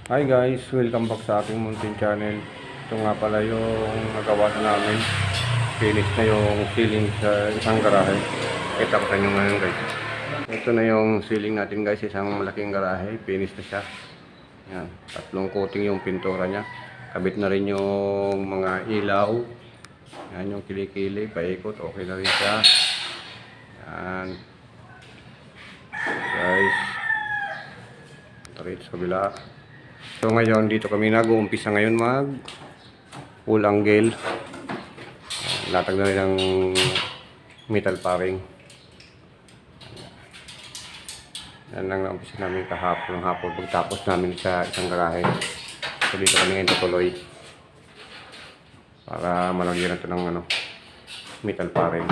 Hi guys, welcome back sa aking munting channel. Ito nga pala yung nagawa na namin. Finish na yung ceiling sa isang garahe. Kita ko sa inyo ngayon guys. Ito na yung ceiling natin guys, isang malaking garahe. Finish na siya. Yan, tatlong coating yung pintura niya. Kabit na rin yung mga ilaw. Yan yung kilikili, paikot, okay na rin siya. Yan. Guys. Ito rin sa kabila. So ngayon dito kami nag-uumpisa ngayon mag full angle. Latag na rin ng metal paring. Yan lang na-umpisa namin kahapon ng hapon pagtapos namin sa isang garahe. So dito kami ngayon tutuloy para malagyan natin ng metal paring.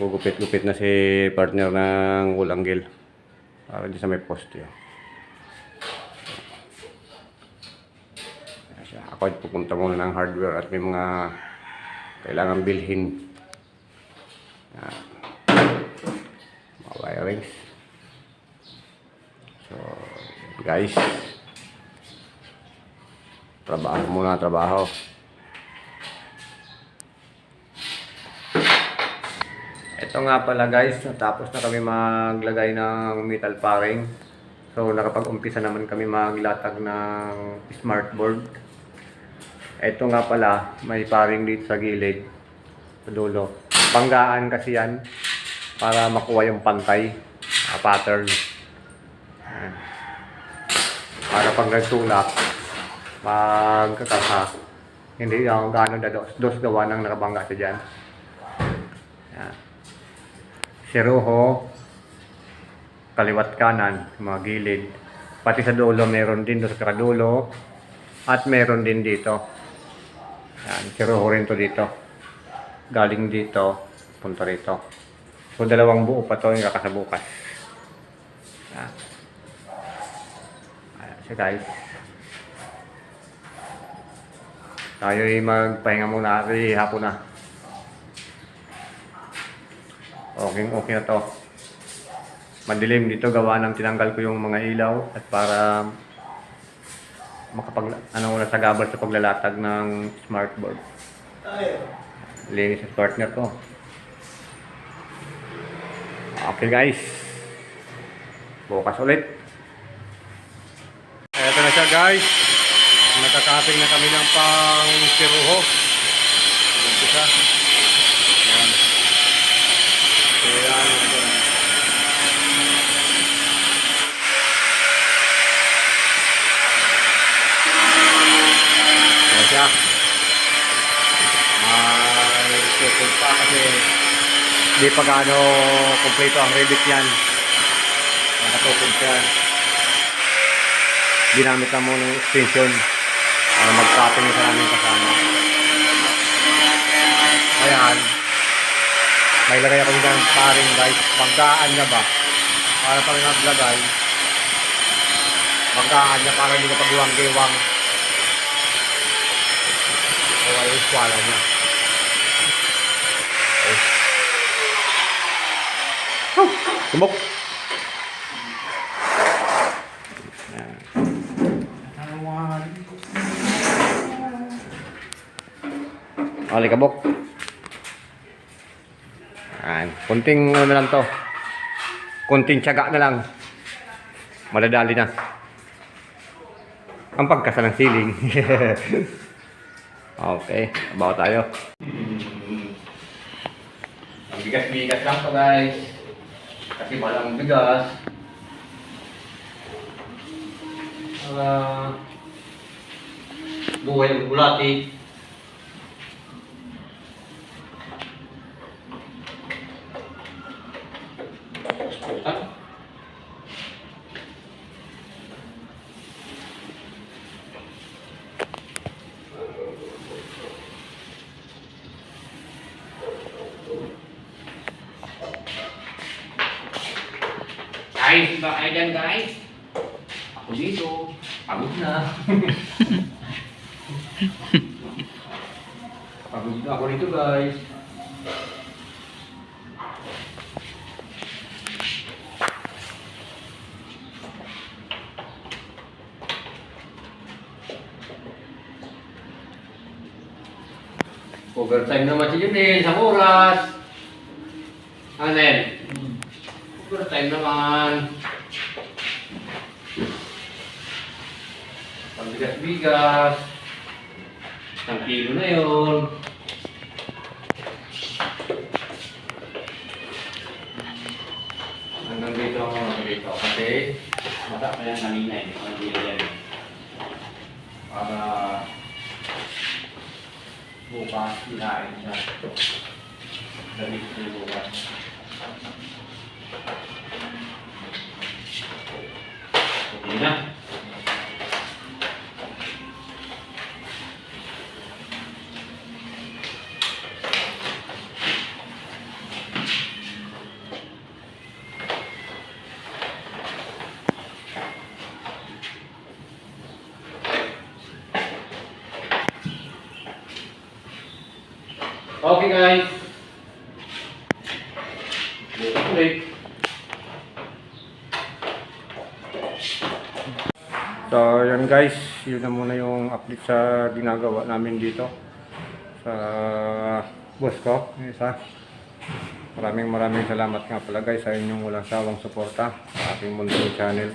Gugupit-gupit na si partner ng full angle para di sa may poste. Ako ay pupunta muna ng hardware at may mga kailangan bilhin. Mga wirings. So, guys. Trabaho muna, trabaho. Ito nga pala guys, tapos na kami maglagay ng metal paring. So, nakapag-umpisa naman kami maglatag ng smartboard. Ito nga pala, may paring dito sa gilid, sa dulo. Banggaan kasi yan, para makuha yung pantay, pattern. Ayan. Para pag nagtulak, magkakasa, hindi yung gano'n na dos gawa ng nakabangga sa dyan. Ayan. Siruho, kaliwat kanan, mga gilid. Pati sa dulo, meron din doon sa karadulo, at meron din dito. Yan, siruho rin to dito. Galing dito, punta rito. So, dalawang buo pa to yung kakasabukas. Yan. Ayan siya guys. Tayo ay magpahinga muna. Hapon na. Okay na to. Madilim dito, gawa ng tinanggal ko yung mga ilaw at para wala sa gabal sa paglalatag ng smartboard. Linis sa partner ko. Okay guys. Bukas ulit. Eto na siya guys. Nakakaping na kami ng pang siruho. Ito siya. Ayan. Ayan. Siya. May tukod pa kasi di pa gaano kompleto ang rivet yan. Nakatukod siya. Ginamit na mo ng extension para mag-tapping sa namin kasama. Ayan. May lagay ako dyan paring guys. Banggaan niya ba? Para pag naglagay, banggaan niya para hindi ka pag-iwang-giwang. Wala yung swala niya. Okay. Tumbok! Kabok. Ayan. Kunting na lang to. Kunting tiyaga na lang. Madadali na. Ang pagkasa ng ceiling. Okay, bawa tayo. Ang bigas-bigas lang to guys. Kasi malang bigas. Buhay ang bulati. Guys, ba kayo dyan guys? Ako dito. Pagod na. Pagod na ako dito guys. Overtime naman si Junel, sa oras. Anel. Overtime naman. Pagbigas-bigas. 1 kilo na yun. Hanggang dito ako dito. Kasi mata pa yan kanina eh. Ang dito yan. Para bukas kinain siya. Damit ko bukas. Okay na. Okay guys. Bukas ulit. So, yan guys, yun na muna yung update sa ginagawa namin dito sa boss ko, yung isa. Maraming salamat nga pala guys sa inyong walang sawang suporta sa ating munting channel.